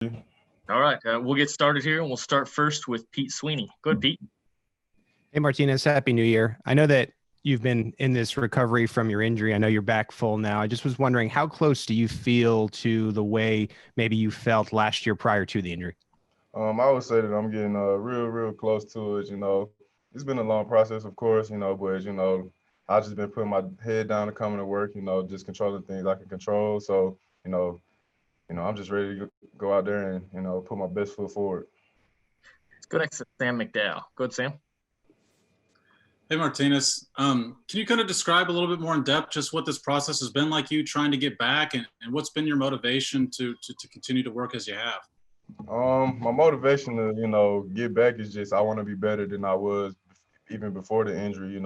All right, we'll get started here, and we'll start first with Pete Sweeney. Go ahead, Pete. Hey, Martinez, Happy New Year. I know that you've been in this recovery from your injury. I know you're back full now. I just was wondering, how close do you feel to the way maybe you felt last year prior to the injury? I would say that I'm getting real close to it. It's been a long process, of course, but I've just been putting my head down and coming to work, just controlling things I can control. So, you know, I'm just ready to go out there and, put my best foot forward. Let's go next to Sam McDowell. Go ahead, Sam. Hey, Martinez. Can you kind of describe a little bit more in depth just what this process has been like you trying to get back and what's been your motivation to continue to work as you have? My motivation to, get back is just I want to be better than I was even before the injury,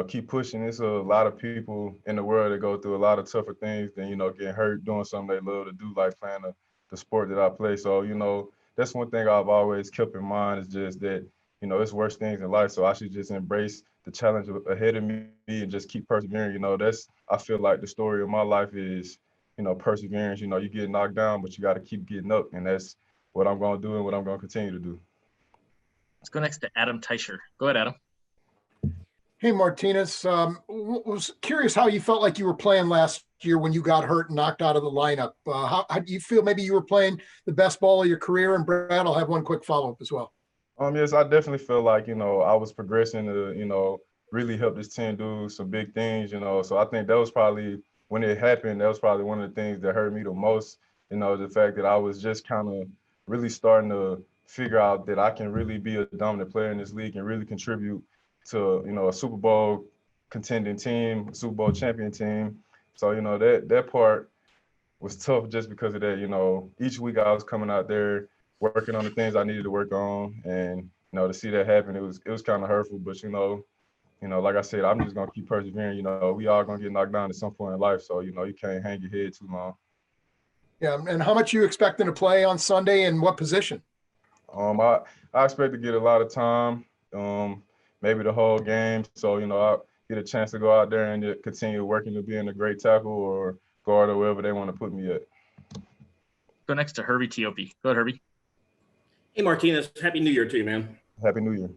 keep pushing. There's a lot of people in the world that go through a lot of tougher things than, getting hurt doing something they love to do, like playing the sport that I play. So, that's one thing I've always kept in mind is just that, it's worse things in life. So I should just embrace the challenge ahead of me and just keep persevering. I feel like the story of my life is, perseverance. You get knocked down, but you got to keep getting up. And that's what I'm going to do and what I'm going to continue to do. Let's go next to Adam Teicher. Go ahead, Adam. Hey, Martinez. Was curious how you felt like you were playing last year when you got hurt and knocked out of the lineup. How do you feel maybe you were playing the best ball of your career? And Brad, I'll have one quick follow-up as well. Yes, I definitely feel like, I was progressing to, really help this team do some big things, So I think that was probably, when it happened, that was probably one of the things that hurt me the most, the fact that I was just kind of really starting to figure out that I can really be a dominant player in this league and really contribute to, a Super Bowl contending team, Super Bowl champion team. So, that part was tough just because of that. Each week I was coming out there working on the things I needed to work on, and to see that happen, it was kind of hurtful. But like I said, I'm just gonna keep persevering. We all gonna get knocked down at some point in life, so you can't hang your head too long. Yeah, and how much are you expecting to play on Sunday, and what position? I expect to get a lot of time, maybe the whole game. So I get a chance to go out there and continue working to being a great tackle or guard or wherever they want to put me at. Go next to Herbie Teope. Go ahead, Herbie. Hey, Martinez. Happy New Year to you, man. Happy New Year.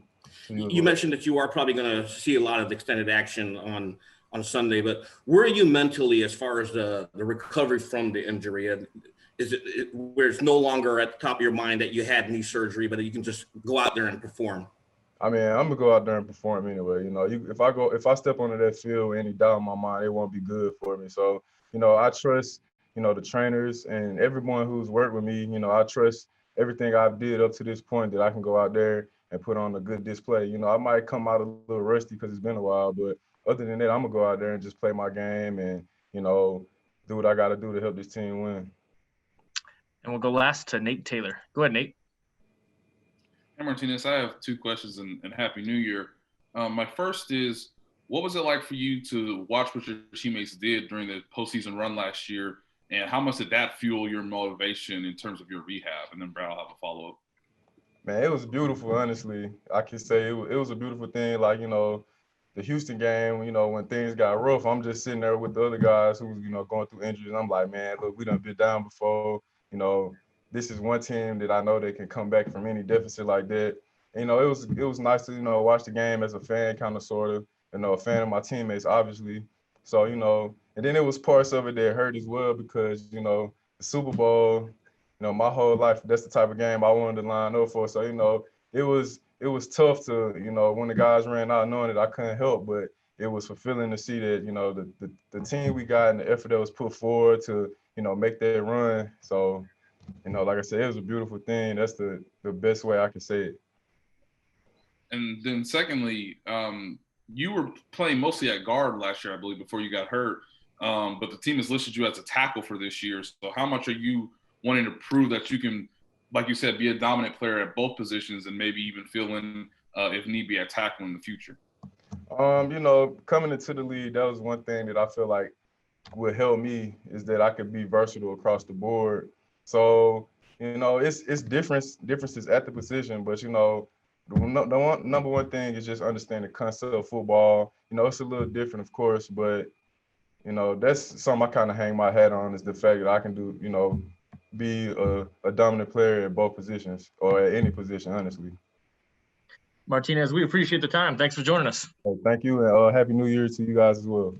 You mentioned that you are probably going to see a lot of extended action on Sunday, but where are you mentally as far as the recovery from the injury? And is it where it's no longer at the top of your mind that you had knee surgery, but you can just go out there and perform? I mean, I'm gonna go out there and perform anyway. If I step onto that field with any doubt in my mind, it won't be good for me. So, I trust, the trainers and everyone who's worked with me. I trust everything I've did up to this point that I can go out there and put on a good display. I might come out a little rusty because it's been a while, but other than that, I'm gonna go out there and just play my game and, do what I got to do to help this team win. And we'll go last to Nate Taylor. Go ahead, Nate. Hey, Martinez, I have two questions and Happy New Year. My first is, what was it like for you to watch what your teammates did during the postseason run last year, and how much did that fuel your motivation in terms of your rehab? And then Brad will have a follow-up. Man, it was beautiful, honestly. I can say it was a beautiful thing. Like, the Houston game, when things got rough, I'm just sitting there with the other guys who, going through injuries. I'm like, man, look, we done been down before. This is one team that I know they can come back from any deficit like that. It was nice to, watch the game as a fan, kind of, sort of, a fan of my teammates, obviously. So, and then it was parts of it that hurt as well because, the Super Bowl, my whole life, that's the type of game I wanted to line up for. So, it was tough to, when the guys ran out, knowing that I couldn't help, but it was fulfilling to see that, the team we got and the effort that was put forward to, make that run. So, like I said, it was a beautiful thing. That's the best way I can say it. And then secondly, you were playing mostly at guard last year, I believe, before you got hurt. But the team has listed you as a tackle for this year. So how much are you wanting to prove that you can, like you said, be a dominant player at both positions and maybe even fill in, if need be, at tackle in the future? Coming into the league, that was one thing that I feel like would help me is that I could be versatile across the board. So, it's differences at the position, but, the number one thing is just understanding the concept of football. It's a little different, of course, but, that's something I kind of hang my hat on is the fact that I can do be a dominant player at both positions or at any position, honestly. Martinez, we appreciate the time. Thanks for joining us. Thank you, and Happy New Year to you guys as well.